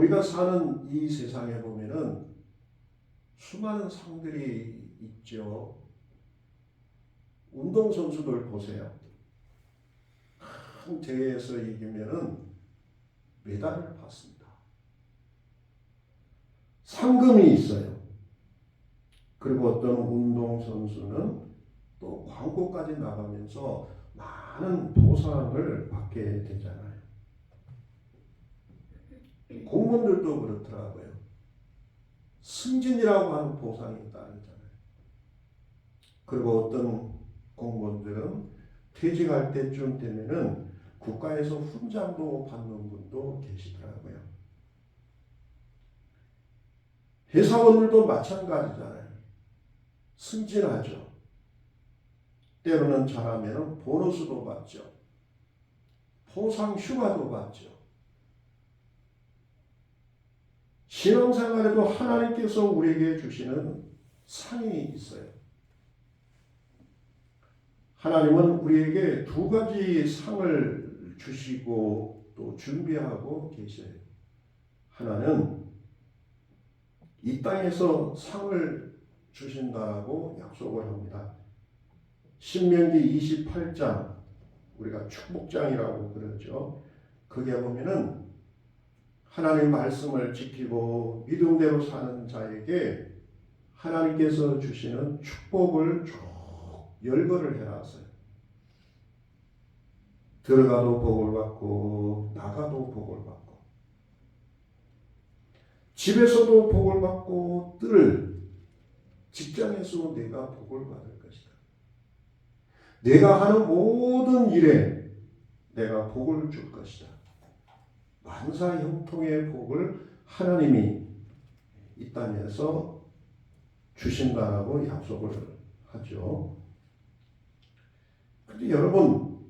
우리가 사는 이 세상에 보면은 수많은 상들이 있죠. 운동선수들 보세요. 큰 대회에서 이기면은 메달을 받습니다. 상금이 있어요. 그리고 어떤 운동선수는 또 광고까지 나가면서 많은 보상을 받게 되잖아요. 공무원들도 그렇더라고요. 승진이라고 하는 보상이 따르잖아요. 그리고 어떤 공무원들은 퇴직할 때쯤 되면은 국가에서 훈장도 받는 분도 계시더라고요. 회사원들도 마찬가지잖아요. 승진하죠. 때로는 잘하면 보너스도 받죠. 포상 휴가도 받죠. 신앙생활에도 하나님께서 우리에게 주시는 상이 있어요. 하나님은 우리에게 두 가지 상을 주시고 또 준비하고 계셔요. 하나는 이 땅에서 상을 주신다고 약속을 합니다. 신명기 28장, 우리가 축복장이라고 그러죠. 거기에 보면은 하나님 말씀을 지키고 믿음대로 사는 자에게 하나님께서 주시는 축복을 쭉 열거를 해놨어요. 들어가도 복을 받고 나가도 복을 받고 집에서도 복을 받고 직장에서 내가 복을 받을 것이다. 내가 하는 모든 일에 내가 복을 줄 것이다. 만사 형통의 복을 하나님이 이 땅에서 주신다라고 약속을 하죠. 그런데 여러분,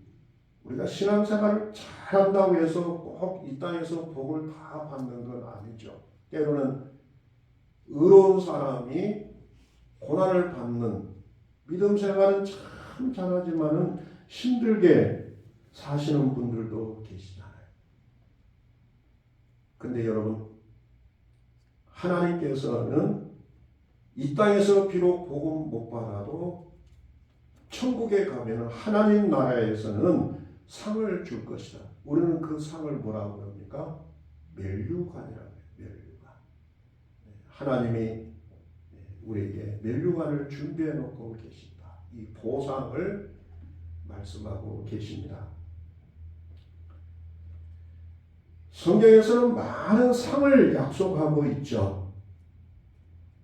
우리가 신앙생활을 잘한다고 해서 꼭 이 땅에서 복을 다 받는 건 아니죠. 때로는 의로운 사람이 고난을 받는, 믿음 생활은 참 잘하지만은 힘들게 사시는 분들도 계시잖아요. 근데 여러분, 하나님께서는 이 땅에서 비록 복음 못 받아도 천국에 가면 하나님 나라에서는 상을 줄 것이다. 우리는 그 상을 뭐라고 합니까? 멸류관이라고 해요. 멸류관. 하나님이 우리에게 멸류관을 준비해 놓고 계십니다. 이 보상을 말씀하고 계십니다. 성경에서는 많은 상을 약속하고 있죠.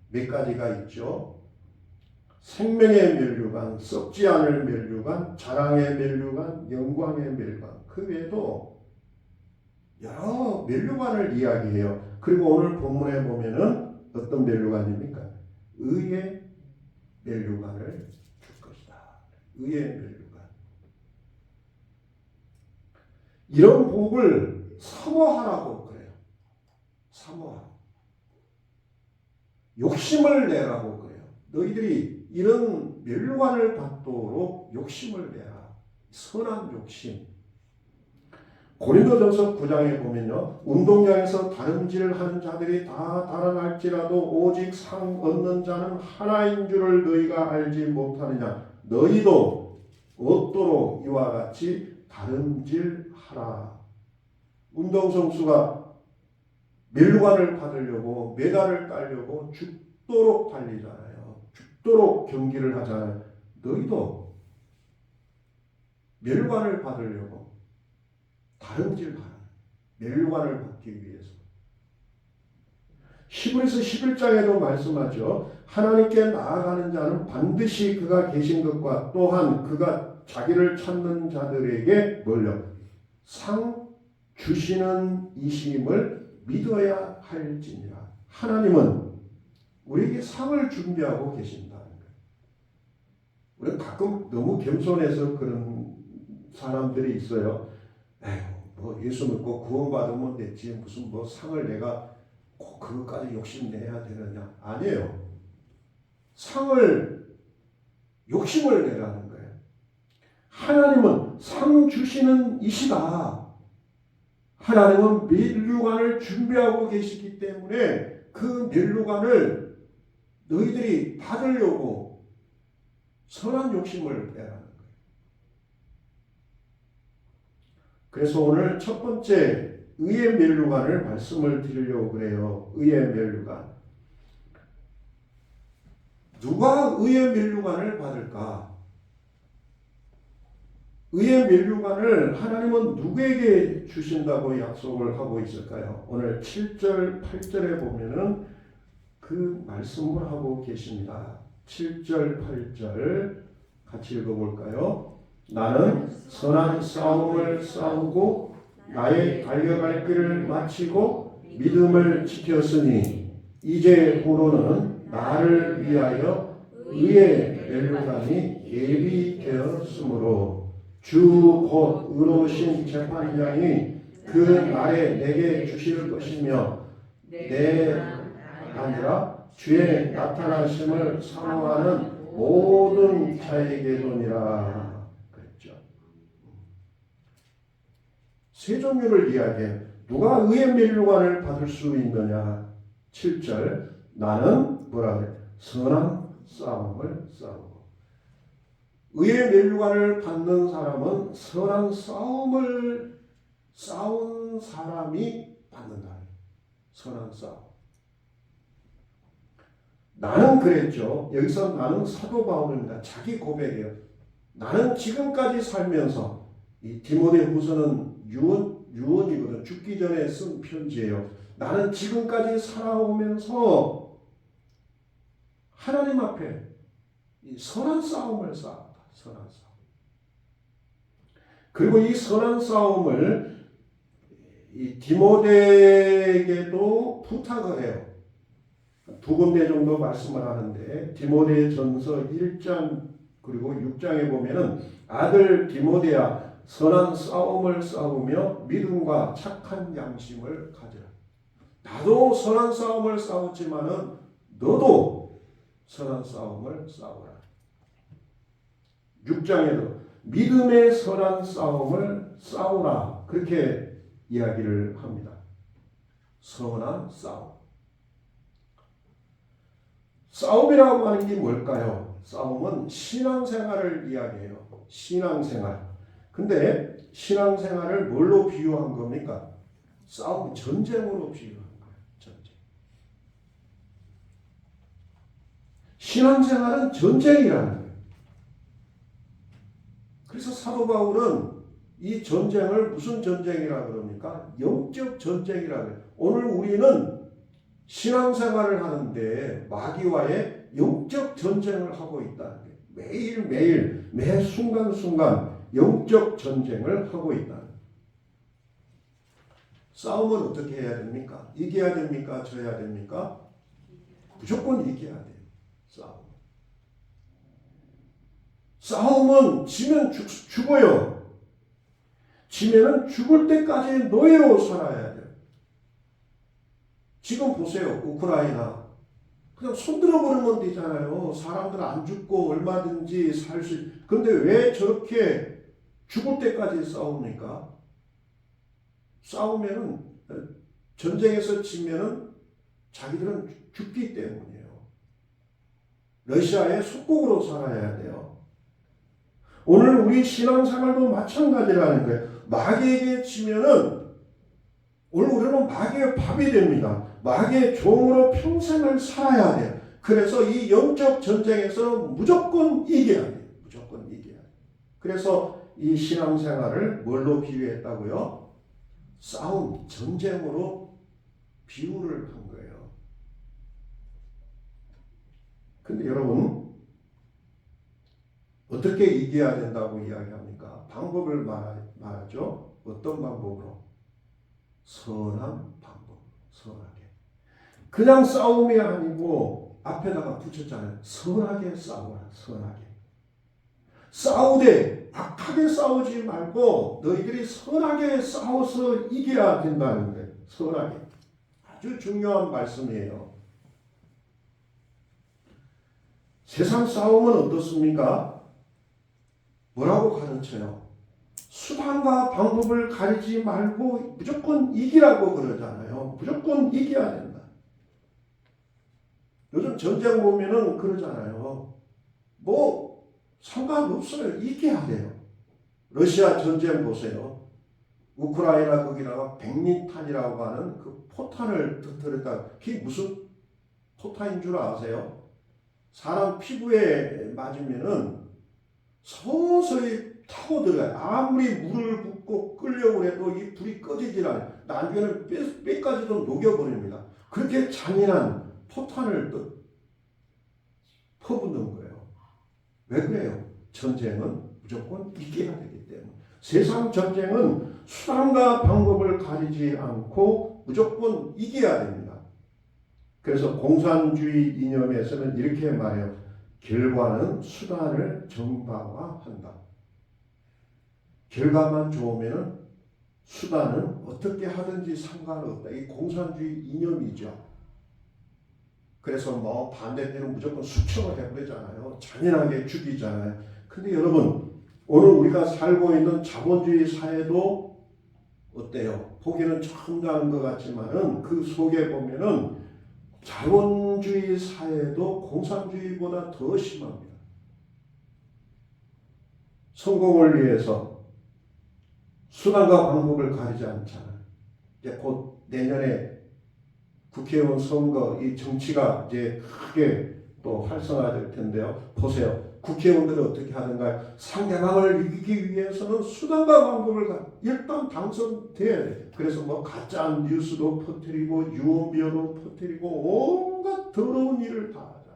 몇 가지가 있죠. 생명의 멸류관, 썩지 않을 멸류관, 자랑의 멸류관, 영광의 멸류관. 그 외에도 여러 멸류관을 이야기해요. 그리고 오늘 본문에 보면은 어떤 멸류관입니까? 의의 멸류관을 줄 것이다. 의의 멸류관. 이런 복을 사모하라고 그래요. 사모하라. 욕심을 내라고 그래요. 너희들이 이런 멸류관을 받도록 욕심을 내라. 선한 욕심. 고린도전서 9장에 보면요. 운동장에서 다름질을 하는 자들이 다 달아날지라도 오직 상 얻는 자는 하나인 줄을 너희가 알지 못하느냐. 너희도 얻도록 이와 같이 다름질하라. 운동선수가 멸류관을 받으려고 메달을 따려고 죽도록 달리잖아요. 죽도록 경기를 하잖아요. 너희도 멸류관을 받으려고 다름질하라. 멸류관을 받기 위해서. 히브리서 11장에도 말씀하죠. 하나님께 나아가는 자는 반드시 그가 계신 것과 또한 그가 자기를 찾는 자들에게 뭘요? 상 주시는 이심을 믿어야 할지니라. 하나님은 우리에게 상을 준비하고 계신다는 거예요. 우리는 가끔 너무 겸손해서 그런 사람들이 있어요. 에휴, 뭐 예수 믿고 구원받으면 됐지 무슨 뭐 상을 내가 꼭 그것까지 욕심내야 되느냐. 아니에요. 상을 욕심을 내라는 거예요. 하나님은 상 주시는 이시다. 하나님은 면류관을 준비하고 계시기 때문에 그 면류관을 너희들이 받으려고 선한 욕심을 내라는 거예요. 그래서 오늘 첫 번째 의의 면류관을 말씀을 드리려고 그래요. 의의 면류관. 누가 의의 면류관을 받을까? 의의 면류관을 하나님은 누구에게 주신다고 약속을 하고 있을까요? 오늘 7절, 8절에 보면은 그 말씀을 하고 계십니다. 7절, 8절 같이 읽어볼까요? 나는 선한 싸움을 싸우고 나의 달려갈 길을 마치고 믿음을 지켰으니 이제부로는 나를 위하여 의의 면류관이 예비되었으므로 주 곧 의로우신 재판장이 그 날에 내게 주실 것이며 내 아니라 주의 나타나심을 사모하는 모든 자에게도니라 그랬죠. 세 종류를 이야기해. 누가 의의 면류관을 받을 수 있느냐? 7절 나는 뭐라 그래? 선한 싸움을 싸우고. 의의 면류관을 받는 사람은 선한 싸움을 싸운 사람이 받는다. 선한 싸움. 나는 그랬죠. 여기서 나는 사도 바울입니다. 자기 고백이에요. 나는 지금까지 살면서 이 디모데후서는 유언이거든. 죽기 전에 쓴 편지예요. 나는 지금까지 살아오면서 하나님 앞에 이 선한 싸움을 싸웠다. 선한 싸움. 그리고 이 선한 싸움을 이 디모데에게도 부탁을 해요. 두 군데 정도 말씀을 하는데 디모데전서 1장 그리고 6장에 보면은 아들 디모데야 선한 싸움을 싸우며 믿음과 착한 양심을 가지라. 나도 선한 싸움을 싸웠지만은 너도 선한 싸움을 싸우라. 6장에도 믿음의 선한 싸움을 싸우라. 그렇게 이야기를 합니다. 선한 싸움. 싸움이라고 하는 게 뭘까요? 싸움은 신앙생활을 이야기해요. 신앙생활. 근데 신앙생활을 뭘로 비유한 겁니까? 싸움, 전쟁으로 비유한 거예요. 전쟁. 신앙생활은 전쟁이라는 거예요. 그래서 사도 바울은 이 전쟁을 무슨 전쟁이라 그럽니까? 영적 전쟁이라 그래요. 오늘 우리는 신앙생활을 하는데 마귀와의 영적 전쟁을 하고 있다는 거예요. 매일매일 매 순간순간 영적 전쟁을 하고 있다는 거예요. 싸움은 어떻게 해야 됩니까? 이겨야 됩니까? 져야 됩니까? 무조건 이겨야 돼요. 싸움은 지면 죽어요. 지면은 죽을 때까지 노예로 살아야 돼요. 지금 보세요. 우크라이나. 그냥 손들어 버리면 되잖아요. 사람들 안 죽고 얼마든지 살 수 있. 근데 왜 저렇게 죽을 때까지 싸웁니까? 싸우면은 전쟁에서 지면은 자기들은 죽기 때문이에요. 러시아의 속국으로 살아야 돼요. 오늘 우리 신앙생활도 마찬가지라는 거예요. 마귀에게 지면은 오늘 우리는 마귀의 밥이 됩니다. 마귀의 종으로 평생을 살아야 돼요. 그래서 이 영적 전쟁에서 무조건 이겨야 돼요. 무조건 이겨야 돼요. 그래서 이 신앙생활을 뭘로 비유했다고요? 싸움, 전쟁으로 비유를 한 거예요. 근데 여러분, 어떻게 이겨야 된다고 이야기합니까? 방법을 말하죠. 어떤 방법으로? 선한 방법, 선하게. 그냥 싸움이 아니고 앞에다가 붙였잖아요. 선하게 싸워라, 선하게. 싸우되 악하게 싸우지 말고 너희들이 선하게 싸워서 이겨야 된다는 거예요. 선하게. 아주 중요한 말씀이에요. 세상 싸움은 어떻습니까? 뭐라고 가르쳐요? 수단과 방법을 가리지 말고 무조건 이기라고 그러잖아요. 무조건 이겨야 된다. 요즘 전쟁 보면은 그러잖아요. 뭐 상관없어요. 이겨야 돼요. 러시아 전쟁 보세요. 우크라이나 거기다가 백리탄이라고 하는 그 포탄을 터뜨렸다. 그게 무슨 포탄인 줄 아세요? 사람 피부에 맞으면은 서서히 타고 들어가요. 아무리 물을 붓고 끓려고 해도 이 불이 꺼지질 않아요. 나중에는 뼈까지도 녹여버립니다. 그렇게 잔인한 포탄을 또 퍼붓는 거예요. 왜 그래요? 전쟁은 무조건 이겨야 되기 때문에. 세상 전쟁은 수단과 방법을 가리지 않고 무조건 이겨야 됩니다. 그래서 공산주의 이념에서는 이렇게 말해요. 결과는 수단을 정당화한다. 결과만 좋으면 수단은 어떻게 하든지 상관없다. 이 공산주의 이념이죠. 그래서 뭐 반대편은 무조건 수청을 해버리잖아요. 잔인하게 죽이잖아요. 근데 여러분, 오늘 우리가 살고 있는 자본주의 사회도 어때요? 보기에는 정당한 것 같지만은 그 속에 보면은 자본주의 사회도 공산주의보다 더 심합니다. 성공을 위해서 수단과 방법을 가리지 않잖아요. 이제 곧 내년에 국회의원 선거, 이 정치가 이제 크게 또 활성화될 텐데요. 보세요. 국회의원들은 어떻게 하는가요? 상대방을 이기기 위해서는 수단과 방법을 일단 당선돼야 돼. 그래서 뭐 가짜 뉴스도 퍼뜨리고 유언비어도 퍼뜨리고 온갖 더러운 일을 다 하자.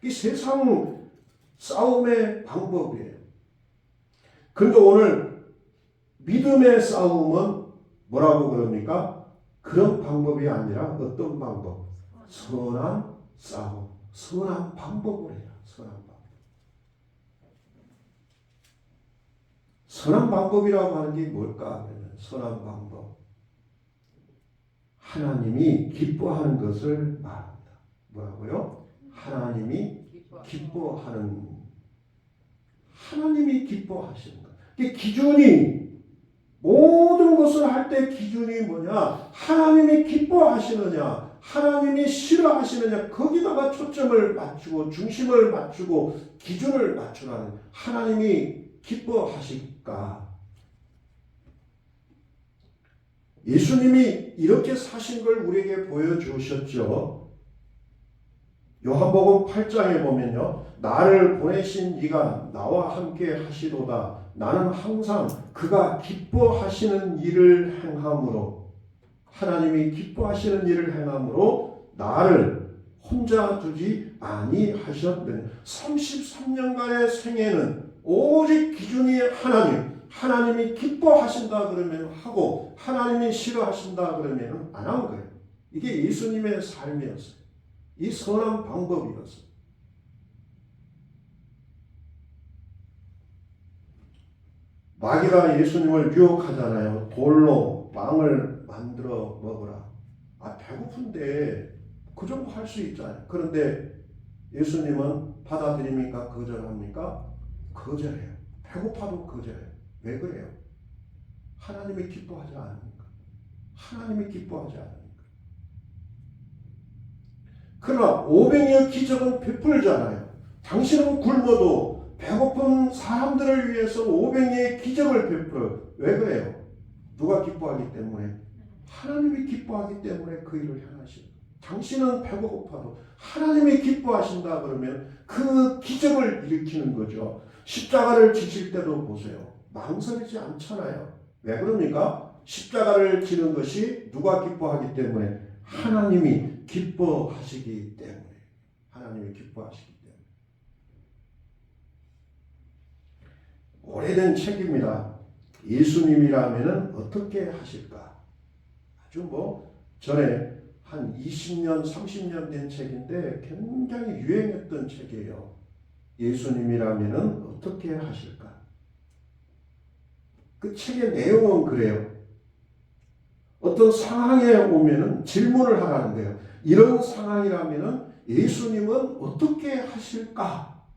이 세상 싸움의 방법이에요. 그런데 오늘 믿음의 싸움은 뭐라고 그럽니까? 그런 방법이 아니라 어떤 방법? 선한 싸움. 선한 방법을 해요. 선한 방법. 선한 방법이라고 하는 게 뭘까? 선한 방법. 하나님이 기뻐하는 것을 말합니다. 뭐라고요? 하나님이 기뻐하는. 하나님이 기뻐하시는 것. 그 기준이 모든 것을 할 때 기준이 뭐냐? 하나님이 기뻐하시느냐? 하나님이 싫어하시느냐? 거기다가 초점을 맞추고 중심을 맞추고 기준을 맞추라는. 하나님이 기뻐하실까? 예수님이 이렇게 사신 걸 우리에게 보여주셨죠. 요한복음 8장에 보면요. 나를 보내신 이가 나와 함께 하시도다. 나는 항상 그가 기뻐하시는 일을 행함으로, 하나님이 기뻐하시는 일을 행함으로 나를 혼자 두지 아니하셨느니. 33년간의 생애는 오직 기준이 하나님. 하나님이 기뻐하신다 그러면 하고 하나님이 싫어하신다 그러면 안 한 거예요. 이게 예수님의 삶이었어요. 이 선한 방법이었어요. 마귀가 예수님을 유혹하잖아요. 돌로 빵을 만들어 먹으라. 배고픈데 그 정도 할 수 있잖아요. 그런데 예수님은 받아들입니까? 거절합니까? 거절해요. 배고파도 거절해요. 왜 그래요? 하나님이 기뻐하지 않으니까. 하나님이 기뻐하지 않으니까. 그러나 500여 기적은 베풀잖아요. 당신은 굶어도 배고픈 사람들을 위해서 500의 기적을 베풀어요. 왜 그래요? 누가 기뻐하기 때문에? 하나님이 기뻐하기 때문에 그 일을 행하시는 거예요. 당신은 배고파도 하나님이 기뻐하신다 그러면 그 기적을 일으키는 거죠. 십자가를 지실 때도 보세요. 망설이지 않잖아요. 왜 그럽니까? 십자가를 지는 것이 누가 기뻐하기 때문에? 하나님이 기뻐하시기 때문에. 하나님이 기뻐하시기 때문에. 오래된 책입니다. 예수님이라면 어떻게 하실까? 아주 전에 한 20년, 30년 된 책인데 굉장히 유행했던 책이에요. 예수님이라면 어떻게 하실까? 그 책의 내용은 그래요. 어떤 상황에 오면은 질문을 하라는 거예요. 이런 상황이라면은 예수님은 어떻게 하실까?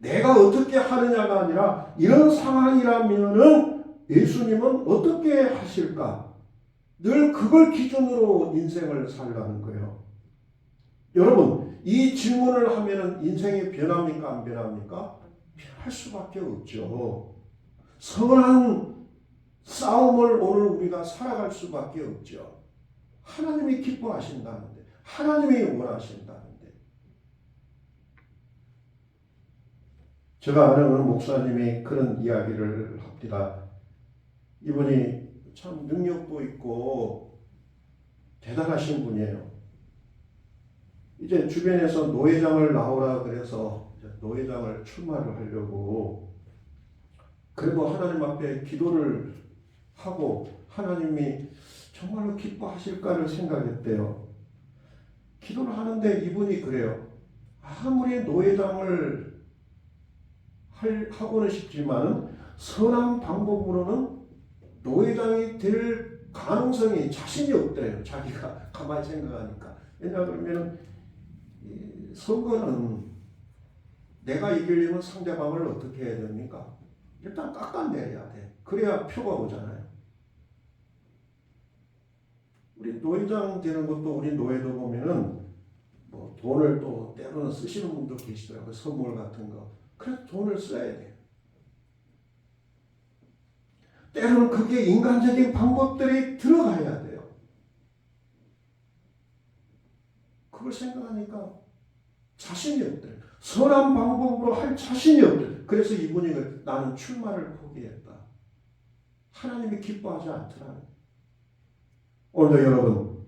내가 어떻게 하느냐가 아니라 이런 상황이라면은 예수님은 어떻게 하실까? 늘 그걸 기준으로 인생을 살라는 거예요. 여러분, 이 질문을 하면은 인생이 변합니까? 안 변합니까? 변할 수밖에 없죠. 선한 싸움을 오늘 우리가 살아갈 수밖에 없죠. 하나님이 기뻐하신다는데, 하나님이 원하신다는데. 제가 아는 어느 목사님이 그런 이야기를 합니다. 이분이 참 능력도 있고 대단하신 분이에요. 이제 주변에서 노회장을 나오라 그래서 노회장을 출마를 하려고, 그래도 하나님 앞에 기도를 하고 하나님이 정말로 기뻐하실까를 생각했대요. 기도를 하는데 이분이 그래요. 아무리 노회장을 하고는 싶지만 선한 방법으로는 노회장이 될 가능성이 자신이 없대요. 자기가 가만히 생각하니까. 왜냐 그러면 선거는 내가 이기려면 상대방을 어떻게 해야 됩니까? 일단 깎아내려야 돼. 그래야 표가 오잖아요. 우리 노회장 되는 것도, 우리 노회도 보면은 뭐 돈을 또 때로는 쓰시는 분도 계시더라고요. 선물 같은 거. 그래서 돈을 써야 돼. 때로는 그게 인간적인 방법들이 들어가야 돼요. 그걸 생각하니까 자신이 없대. 선한 방법으로 할 자신이 없대. 그래서 이분이 나는 출마를 포기했다. 하나님이 기뻐하지 않더라. 오늘도 여러분,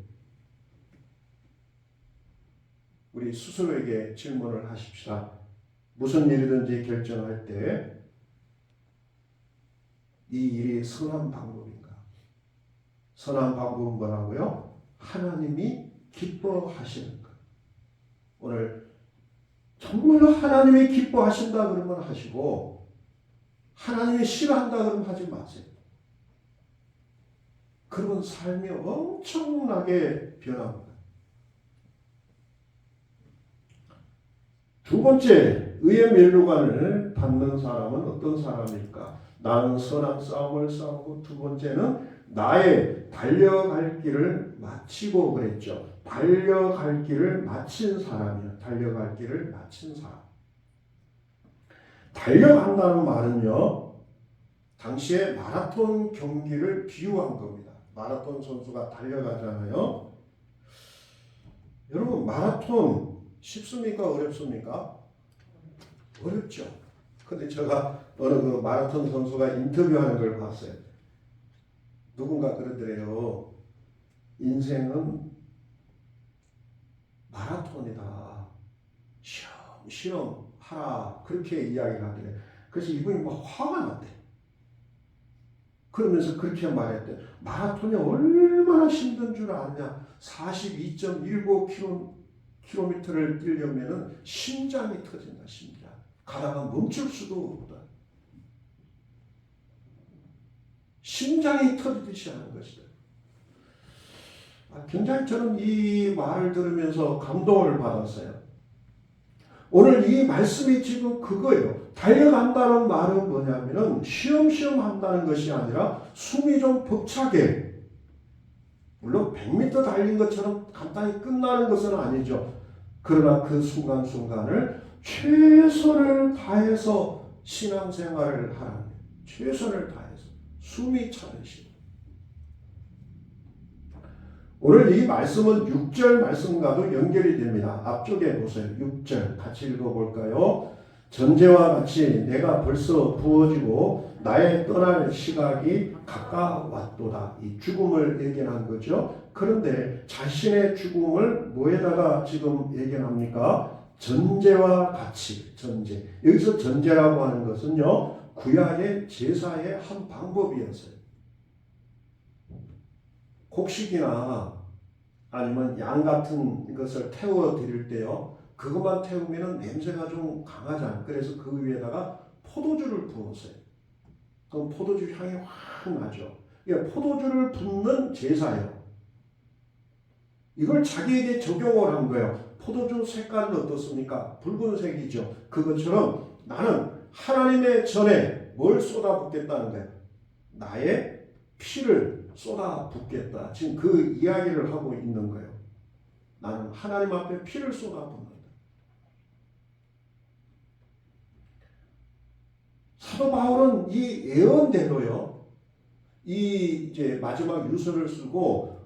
우리 스스로에게 질문을 하십시다. 무슨 일이든지 결정할 때 이 일이 선한 방법인가? 선한 방법은 뭐라고요? 하나님이 기뻐하시는 것. 오늘 정말로 하나님이 기뻐하신다 그러면 하시고, 하나님이 싫어한다 그러면 하지 마세요. 그러면 삶이 엄청나게 변합니다. 두 번째, 의의 면류관을 받는 사람은 어떤 사람일까? 나는 선한 싸움을 싸우고, 두 번째는 나의 달려갈 길을 마치고 그랬죠. 달려갈 길을 마친 사람이야. 달려갈 길을 마친 사람. 달려간다는 말은요, 당시에 마라톤 경기를 비유한 겁니다. 마라톤 선수가 달려가잖아요. 여러분, 마라톤 쉽습니까? 어렵습니까? 어렵죠. 근데 제가 어느 그 마라톤 선수가 인터뷰하는 걸 봤어요. 누군가 그러더래요. 인생은 마라톤이다. 시험 하라. 그렇게 이야기를 하더래요. 그래서 이분이 막 화가 났대. 그러면서 그렇게 말했대. 마라톤이 얼마나 힘든 줄 아냐. 42.19km를 뛰려면은 심장이 터진다. 심장. 가다가 멈출 수도 없다. 심장이 터지듯이 하는 것이다. 굉장히 저는 이 말을 들으면서 감동을 받았어요. 오늘 이 말씀이 지금 그거예요. 달려간다는 말은 뭐냐면은 쉬엄쉬엄 한다는 것이 아니라 숨이 좀 벅차게, 물론 100m 달린 것처럼 간단히 끝나는 것은 아니죠. 그러나 그 순간순간을 최선을 다해서 신앙생활을 하라는 거예요. 최선을 다해서 숨이 차듯이. 오늘 이 말씀은 6절 말씀과도 연결이 됩니다. 앞쪽에 보세요. 6절 같이 읽어볼까요? 전제와 같이 내가 벌써 부어지고 나의 떠날 시각이 가까웠도다. 이 죽음을 예견한 거죠. 그런데 자신의 죽음을 뭐에다가 지금 예견합니까? 전제와 같이. 전제. 여기서 전제라고 하는 것은요, 구약의 제사의 한 방법이었어요. 곡식이나 아니면 양 같은 것을 태워 드릴 때요, 그것만 태우면 냄새가 좀 강하잖아요. 그래서 그 위에다가 포도주를 부었어요. 그럼 포도주 향이 확 나죠. 그러니까 포도주를 붓는 제사예요. 이걸 자기에게 적용을 한 거예요. 포도주 색깔은 어떻습니까? 붉은색이죠. 그것처럼 나는 하나님의 전에 뭘 쏟아붓겠다는 거야? 나의 피를 쏟아붓겠다. 지금 그 이야기를 하고 있는 거예요. 나는 하나님 앞에 피를 쏟아붓는다. 사도 바울은 이 예언대로요. 이 이제 마지막 유서를 쓰고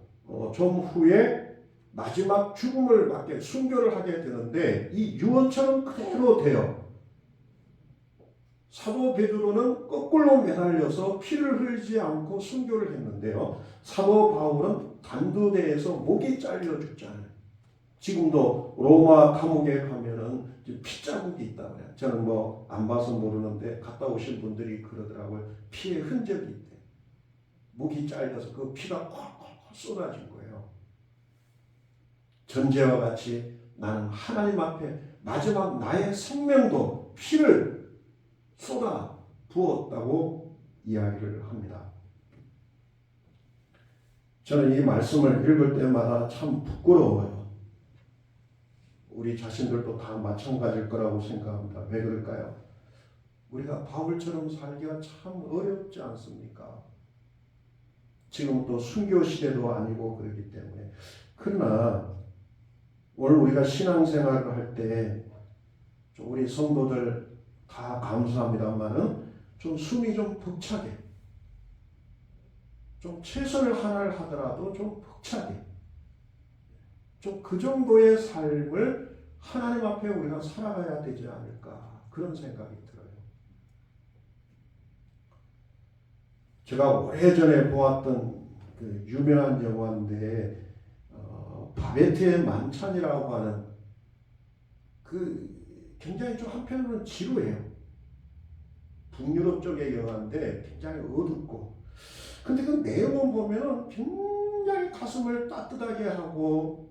좀 후에 마지막 죽음을 맞게 순교를 하게 되는데 이 유언처럼 그대로 돼요. 사도 베드로는 거꾸로 매달려서 피를 흘리지 않고 순교를 했는데요. 사도 바울은 단두대에서 목이 잘려 죽잖아요. 지금도 로마 감옥에 가면은 피자국이 있다고 해요. 저는 뭐 안 봐서 모르는데 갔다 오신 분들이 그러더라고요. 피의 흔적이 있대. 목이 잘려서 그 피가 콜콜콜 쏟아진 거예요. 전제와 같이 나는 하나님 앞에 마지막 나의 생명도 피를 쏟아 부었다고 이야기를 합니다. 저는 이 말씀을 읽을 때마다 참 부끄러워요. 우리 자신들도 다 마찬가지일 거라고 생각합니다. 왜 그럴까요? 우리가 바울처럼 살기가 참 어렵지 않습니까? 지금 또 순교 시대도 아니고 그렇기 때문에. 그러나 오늘 우리가 신앙생활을 할 때 우리 성도들 다 감사합니다만은 좀 숨이 좀 벅차게, 좀 최선을 하나를 하더라도 좀 벅차게, 좀 그 정도의 삶을 하나님 앞에 우리가 살아가야 되지 않을까 그런 생각이 들어요. 제가 오래전에 보았던 그 유명한 영화인데 바베트의 만찬이라고 하는 그 굉장히 좀 한편으로는 지루해요. 북유럽 쪽의 영화인데 굉장히 어둡고 근데 그 내용을 보면은 굉장히 가슴을 따뜻하게 하고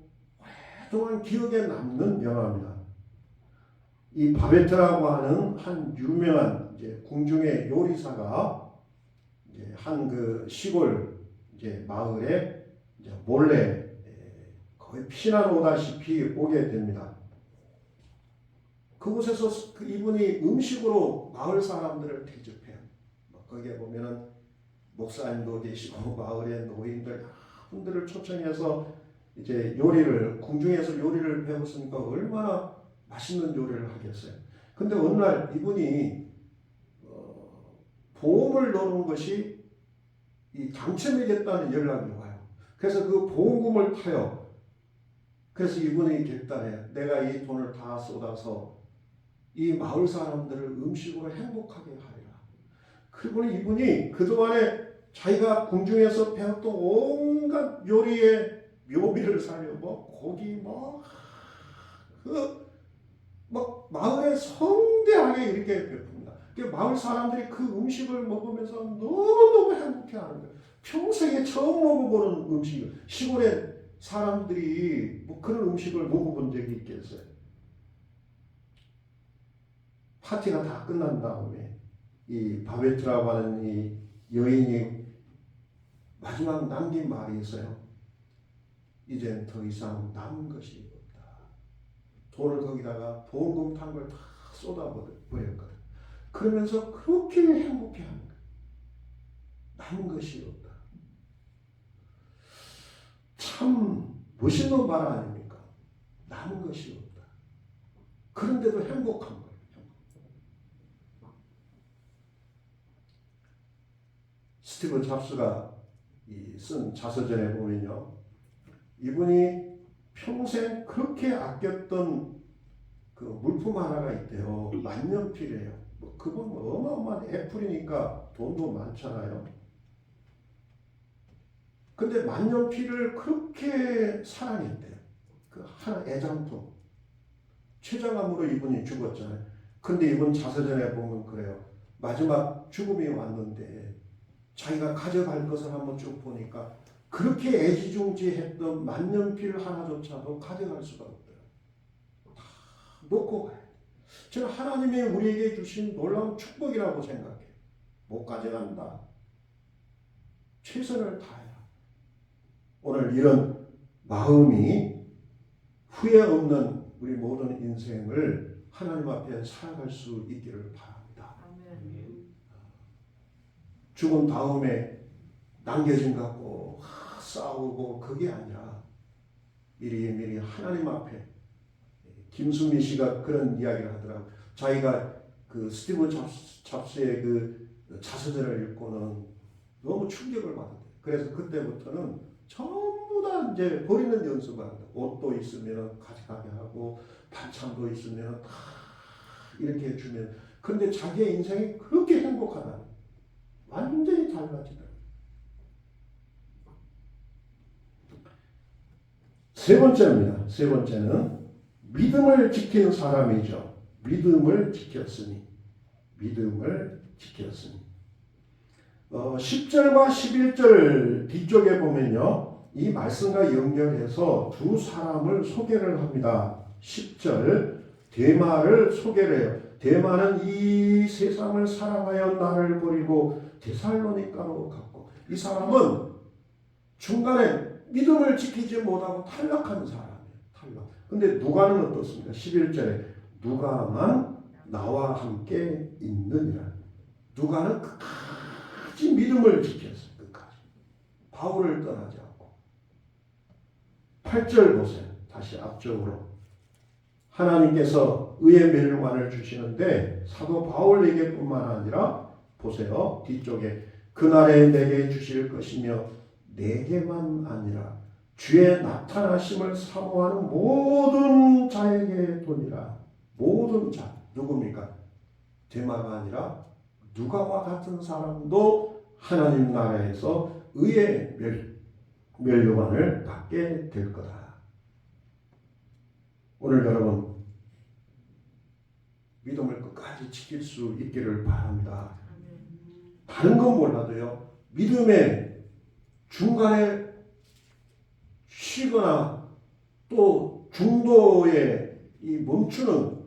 오랫동안 기억에 남는 영화입니다. 이 바베트라고 하는 한 유명한 이제 궁중의 요리사가 이제 한 그 시골 이제 마을에 이제 몰래 거의 피난 오다시피 오게 됩니다. 그곳에서 이분이 음식으로 마을 사람들을 대접해요. 거기에 보면은 목사님도 계시고 마을의 노인들 분들을 초청해서 이제 요리를 궁중에서 요리를 배웠으니까 얼마나 맛있는 요리를 하겠어요. 근데 어느 날 이분이 보험을 넣은 것이 이 당첨이겠다는 연락이 와요. 그래서 그 보험금을 타요. 그래서 이분이 결단해요. 내가 이 돈을 다 쏟아서 이 마을 사람들을 음식으로 행복하게 하리라. 그리고 이분이 그동안에 자기가 궁중에서 배웠던 온갖 요리의 묘미를 살려 고기 마을에 성대하게 이렇게 베풉니다. 마을 사람들이 그 음식을 먹으면서 너무너무 행복해하는 거예요. 평생에 처음 먹어보는 음식이에요. 시골에 사람들이 뭐 그런 음식을 먹어본 적이 있겠어요. 파티가 다 끝난 다음에 이 바베트라고 하는 이 여인이 마지막 남긴 말이 있어요. 이젠 더 이상 남은 것이 없다. 돈을 거기다가 보험금 탄 걸 다 쏟아버렸거든. 그러면서 그렇게 행복해하는 거예요. 남은 것이 없다. 참 멋있는 말 아닙니까? 남은 것이 없다. 그런데도 행복한 거예요. 스티브 잡스가 쓴 자서전에 보면요. 이분이 평생 그렇게 아꼈던 그 물품 하나가 있대요. 만년필이에요. 그건 어마어마한 애플이니까 돈도 많잖아요. 근데 만년필을 그렇게 사랑했대요. 그 하나 애장품. 췌장암으로 이분이 죽었잖아요. 근데 이분 자서전에 보면 그래요. 마지막 죽음이 왔는데 자기가 가져갈 것을 한번 쭉 보니까 그렇게 애지중지했던 만년필 하나조차도 가져갈 수가 없더라고요. 다 놓고 가요. 저는 하나님이 우리에게 주신 놀라운 축복이라고 생각해요. 못 가져간다. 최선을 다해라. 오늘 이런 마음이 후회 없는 우리 모든 인생을 하나님 앞에 살아갈 수 있기를 바랍니다. 아멘. 죽은 다음에 남겨진 것 갖고 싸우고 그게 아니라 미리 하나님 앞에, 김수미 씨가 그런 이야기를 하더라고요. 자기가 그 스티브 잡스의 그 자서전을 읽고는 너무 충격을 받았대요. 그래서 그때부터는 전부 다 이제 버리는 연습을 한다. 옷도 있으면 가져가게 하고 반찬도 있으면 다 이렇게 해주면, 근데 자기의 인생이 그렇게 행복하다. 완전히 달라지더라고요. 세 번째입니다. 세 번째는 믿음을 지킨 사람이죠. 믿음을 지켰으니. 10절과 11절 뒤쪽에 보면요, 이 말씀과 연결해서 두 사람을 소개를 합니다. 10절, 데마를 소개를 해요. 데마는 이 세상을 사랑하여 나를 버리고 데살로니가로 갔고, 이 사람은 중간에 믿음을 지키지 못하고 탈락한 사람이에요. 탈락. 근데 누가는 어떻습니까? 11절에 누가만 나와 함께 있느니라. 누가는 끝까지 믿음을 지켰어요. 끝까지. 바울을 떠나지 않고. 8절 보세요. 다시 앞쪽으로. 하나님께서 의의 멸류관을 주시는데 사도 바울에게뿐만 아니라 보세요. 뒤쪽에 그날에 내게 주실 것이며 내게만 아니라 주의 나타나심을 사모하는 모든 자에게 도니라. 모든 자. 누굽니까? 데마가 아니라 누가와 같은 사람도 하나님 나라에서 의의 멸류관을 받게 될 거다. 오늘 여러분 믿음을 끝까지 지킬 수 있기를 바랍니다. 다른 건 몰라도요, 믿음의 중간에 쉬거나 또 중도에 이 멈추는,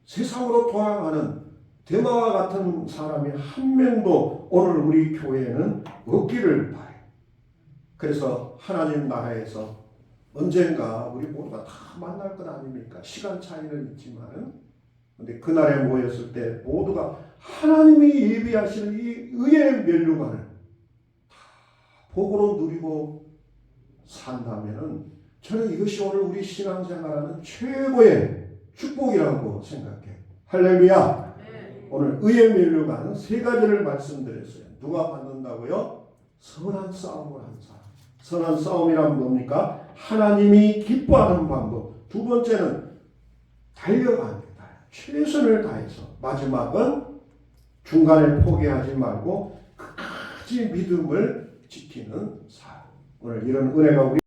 세상으로 돌아가는 데마와 같은 사람이 한 명도 오늘 우리 교회에는 없기를 바라요. 그래서 하나님 나라에서 언젠가 우리 모두가 다 만날 것 아닙니까? 시간 차이는 있지만은, 근데 그날에 모였을 때 모두가 하나님이 예비하시는 이 의의 멸류관을 다 복으로 누리고 산다면은, 저는 이것이 오늘 우리 신앙생활하는 최고의 축복이라고 생각해요. 할렐루야. 네. 오늘 의의 멸류관은 세 가지를 말씀드렸어요. 누가 받는다고요? 선한 싸움을 한 사람. 선한 싸움이란 뭡니까? 하나님이 기뻐하는 방법. 두 번째는 달려가는 거다. 최선을 다해서. 마지막은 중간에 포기하지 말고 끝까지 믿음을 지키는 삶. 오늘 이런 은혜가 우리